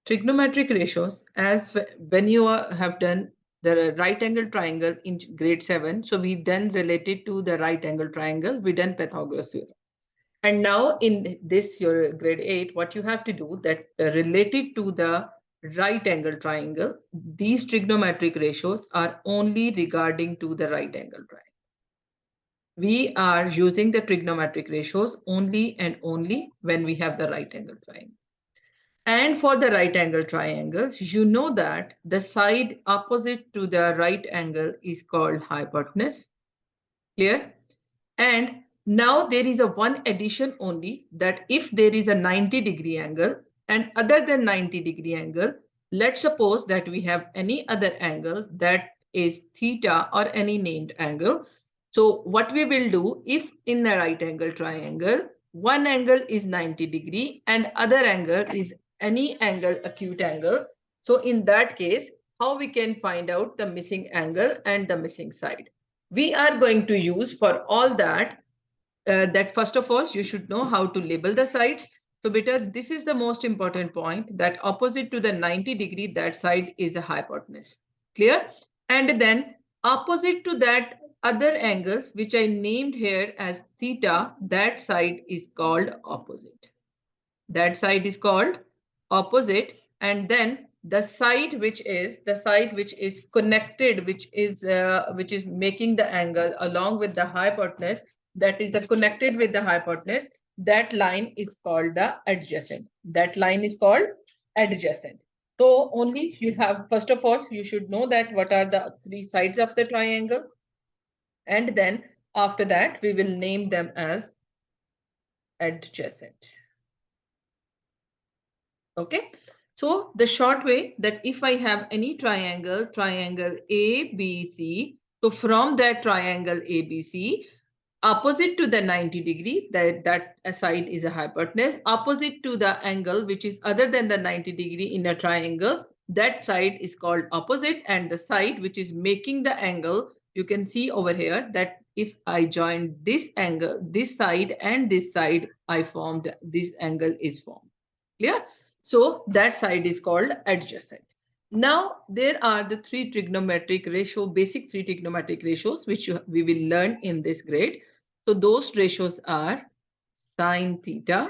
Trigonometric ratios, as when you have done the right angle triangle in grade 7, so we then related to the right angle triangle, we done Pythagoras theorem. And now in this your grade 8, what you have to do that related to the right angle triangle, these trigonometric ratios are only regarding to the right angle triangle. We are using the trigonometric ratios only and only when we have the right angle triangle. And for the right angle triangle, you know that the side opposite to the right angle is called hypotenuse. Clear? And now there is a one addition only, that if there is a 90-degree angle and other than 90-degree angle, let's suppose that we have any other angle that is theta or any named angle. So what we will do, if in the right angle triangle, one angle is 90-degree and other angle is any angle, acute angle. So in that case, how we can find out the missing angle and the missing side? We are going to use for all that, that first of all, you should know how to label the sides. So beta, this is the most important point, that opposite to the 90-degree, that side is a hypotenuse. Clear? And then opposite to that other angle, which I named here as theta, that side is called opposite. That side is called opposite. And then the side which is connected, which is making the angle along with the hypotenuse, that is the connected with the hypotenuse, that line is called the adjacent. That line is called adjacent. So only you have, first of all, you should know that what are the three sides of the triangle, and then after that we will name them as adjacent. Okay, so the short way, that if I have any triangle ABC, so from that triangle ABC, opposite to the 90-degree, that side is a hypotenuse. Opposite to the angle which is other than the 90-degree in a triangle, that side is called opposite. And the side which is making the angle, you can see over here that if I join this angle, this side and this side, I formed this angle is formed. Clear? So that side is called adjacent. Now there are the three trigonometric ratio, basic three trigonometric ratios, which we will learn in this grade. So those ratios are sine theta,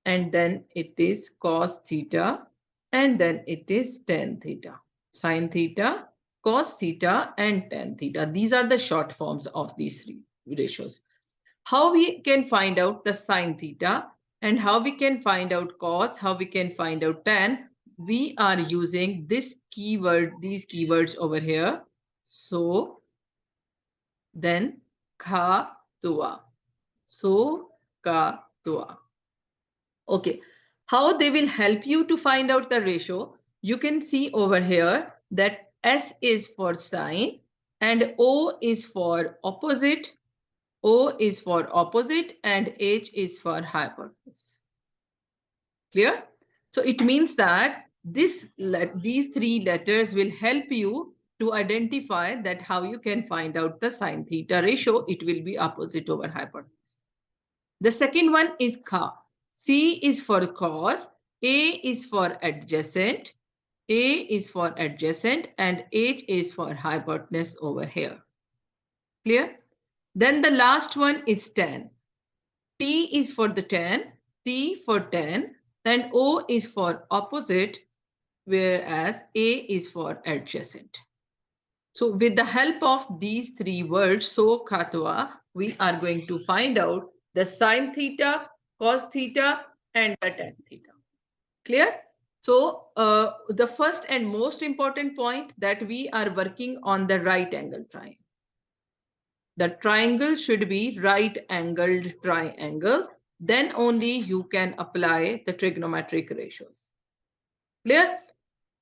and then it is cos theta, and then it is tan theta. Sine theta, cos theta, and tan theta. These are the short forms of these three ratios. How we can find out the sine theta and how we can find out cos, how we can find out tan? We are using this keyword, these keywords over here. So then kha tua. So ka tua. Okay. How they will help you to find out the ratio? You can see over here that S is for sine and O is for opposite. O is for opposite and H is for hypotenuse. Clear? So it means that these three letters will help you to identify that how you can find out the sine theta ratio. It will be opposite over hypotenuse. The second one is ka. C is for cos, A is for adjacent, A is for adjacent, and H is for hypotenuse over here. Clear? Then the last one is tan. T is for the tan, T for tan, and O is for opposite, whereas A is for adjacent. So with the help of these three words, so katwa, we are going to find out the sine theta, cos theta, and the tan theta. Clear? So the first and most important point, that we are working on the right angle triangle. The triangle should be right angled triangle. Then only you can apply the trigonometric ratios. Clear?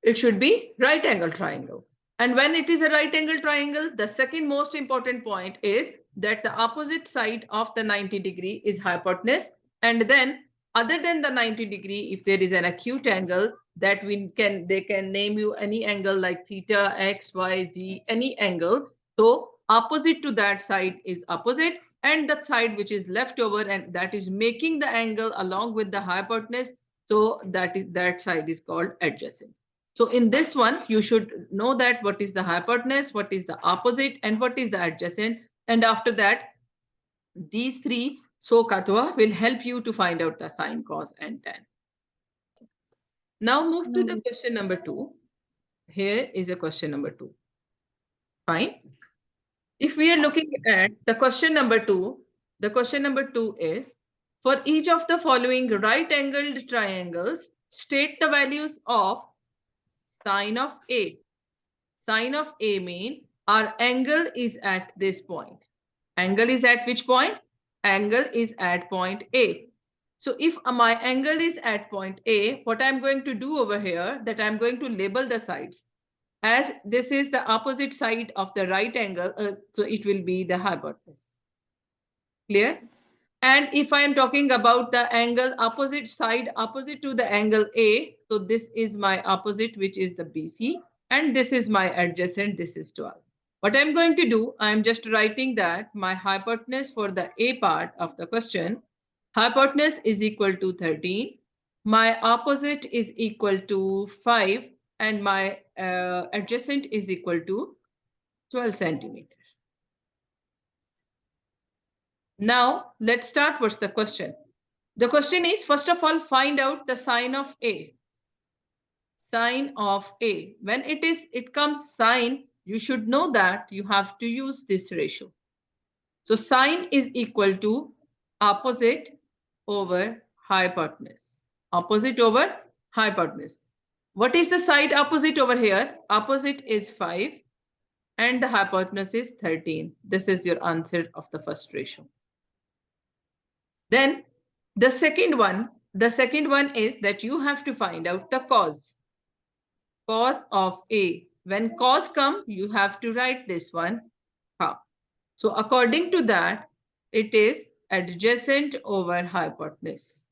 It should be right angle triangle. And when it is a right angle triangle, the second most important point is that the opposite side of the 90-degree is hypotenuse. And then other than the 90-degree, if there is an acute angle, that they can name you any angle like theta, x, y, z, any angle. So opposite to that side is opposite, and the side which is left over and that is making the angle along with the hypotenuse. So that side is called adjacent. So in this one, you should know that what is the hypotenuse, what is the opposite, and what is the adjacent. And after that, these three so-katwa will help you to find out the sine, cos, and tan. Now move to the question number 2. Here is a question number 2. Fine. If we are looking at the question number 2, the question number 2 is, for each of the following right-angled triangles, state the values of sine of A. Sine of A mean our angle is at this point. Angle is at which point? Angle is at point A. So if my angle is at point A, what I'm going to do over here, that I'm going to label the sides. As this is the opposite side of the right angle, so it will be the hypotenuse. Clear? And if I am talking about the angle opposite side, opposite to the angle A, so this is my opposite, which is the BC, and this is my adjacent, this is 12. What I'm going to do, I'm just writing that my hypotenuse for the A part of the question, hypotenuse is equal to 13, my opposite is equal to 5, and my adjacent is equal to 12 centimeters. Now, let's start. What's the question? The question is, first of all, find out the sine of A. Sine of A. When it comes sine, you should know that you have to use this ratio. So sine is equal to opposite over hypotenuse. Opposite over hypotenuse. What is the side opposite over here? Opposite is 5 and the hypotenuse is 13. This is your answer of the first ratio. Then the second one is that you have to find out the cos. Cos of A. When cos come, you have to write this one. So according to that, it is adjacent over hypotenuse.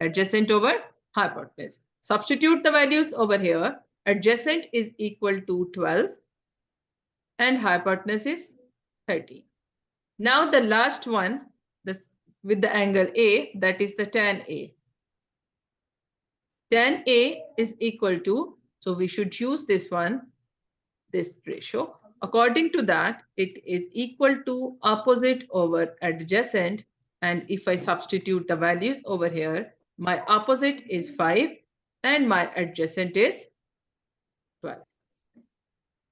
Adjacent over hypotenuse. Substitute the values over here. Adjacent is equal to 12 and hypotenuse is 13. Now the last one, this with the angle A, that is the tan A. Tan A is equal to, so we should use this one, this ratio. According to that, it is equal to opposite over adjacent. And if I substitute the values over here, my opposite is 5 and my adjacent is 12.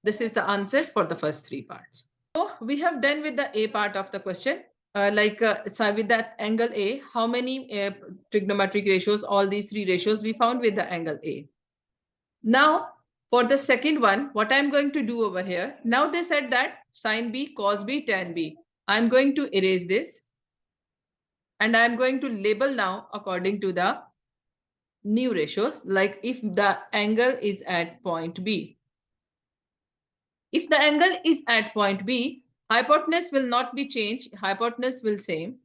This is the answer for the first three parts. So we have done with the A part of the question. So with that angle A, how many trigonometric ratios, all these three ratios we found with the angle A. Now, for the second one, what I'm going to do over here, now they said that sine B, cos B, tan B. I'm going to erase this and I'm going to label now according to the new ratios, like if the angle is at point B. If the angle is at point B, hypotenuse will not be changed, hypotenuse will same,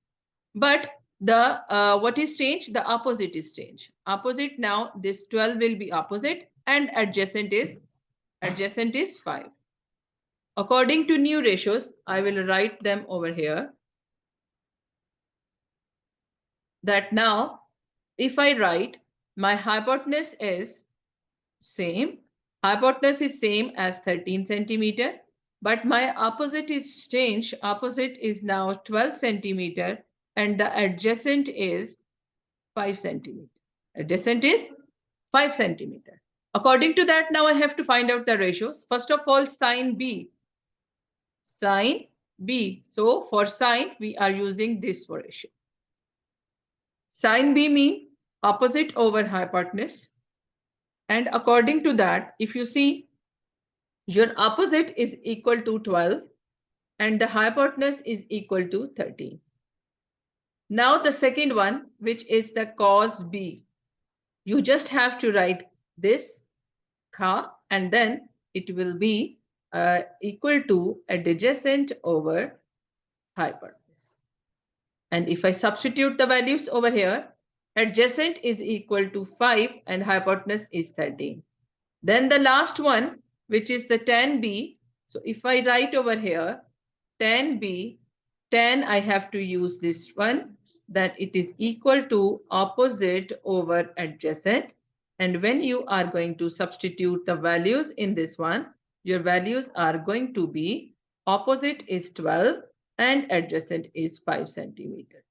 but the what is changed? The opposite is changed. Opposite now, this 12 will be opposite and adjacent is 5. According to new ratios, I will write them over here. That now, if I write my hypotenuse is same, hypotenuse is same as 13 centimeter, but my opposite is changed. Opposite is now 12 centimeter and the adjacent is 5 centimeter. Adjacent is 5 centimeter. According to that, now I have to find out the ratios. First of all, sine B. Sine B. So for sine, we are using this ratio. Sine B mean opposite over hypotenuse. And according to that, if you see, your opposite is equal to 12 and the hypotenuse is equal to 13. Now the second one, which is the cos B. You just have to write this ka and then it will be equal to adjacent over hypotenuse. And if I substitute the values over here, adjacent is equal to 5 and hypotenuse is 13. Then the last one, which is the tan B. So if I write over here, tan B, tan I have to use this one. that it is equal to opposite over adjacent. And when you are going to substitute the values in this one, your values are going to be opposite is 12 and adjacent is 5 centimeter.